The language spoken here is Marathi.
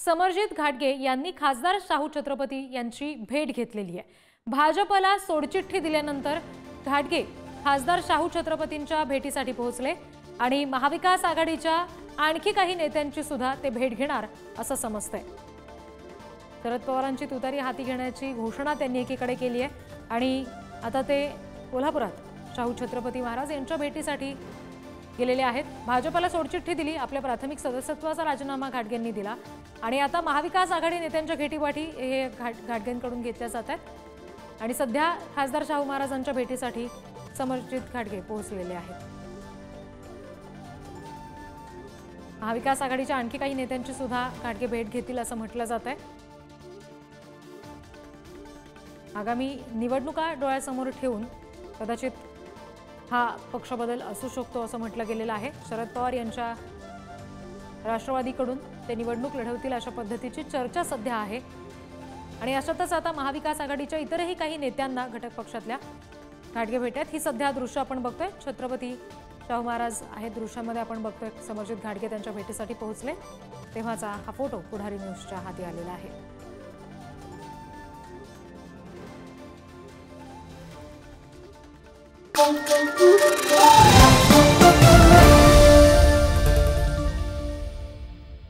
समरजित घाटगे यांनी खासदार शाहू छत्रपती यांची भेट घेतलेली आहे। भाजपला सोडचिठ्ठी दिल्यानंतर घाटगे खासदार शाहू छत्रपतींच्या भेटीसाठी पोहोचले आणि महाविकास आघाडीच्या आणखी काही नेत्यांची सुद्धा ते भेट घेणार असं समजतंय। शरद पवारांची तुतारी हाती घेण्याची घोषणा त्यांनी एकीकडे केली आहे आणि आता ते कोल्हापुरात शाहू छत्रपती महाराज यांच्या भेटीसाठी गेलेले आहेत। भाजपला सोडचिठ्ठी दिली, आपल्या प्राथमिक सदस्यत्वाचा राजीनामा घाटगेंनी दिला आणि आता महाविकास आघाडी नेत्यांच्या भेटीवाटी हे घाटगेंकडून घेतल्या जात आहेत आणि सध्या खासदार शाहू महाराजांच्या भेटीसाठी समरजित घाटगे पोहोचलेले आहेत। महाविकास आघाडीच्या आणखी काही नेत्यांची सुद्धा घाटगे भेट घेतील असं म्हटलं जात आहे। आगामी निवडणुका डोळ्यासमोर ठेवून कदाचित हा पक्ष बदल असू शकतो असं म्हटलं गेलेलं आहे। शरद पवार यांच्या राष्ट्रवादीकडून ते निवडणूक लढवतील अशा पद्धतीची चर्चा सध्या आहे आणि अशातच आता महाविकास आघाडीच्या इतरही काही नेत्यांना घटक पक्षातल्या घाटगे भेटत ही सध्या दृश्य आपण बघतोय। छत्रपती शाहू महाराज आहेत दृश्यामध्ये आपण बघतोय समरजित घाटगे त्यांच्या भेटीसाठी पोहोचले तेव्हाचा हा फोटो पुढारी न्यूजच्या हाती आलेला आहे। Thank you.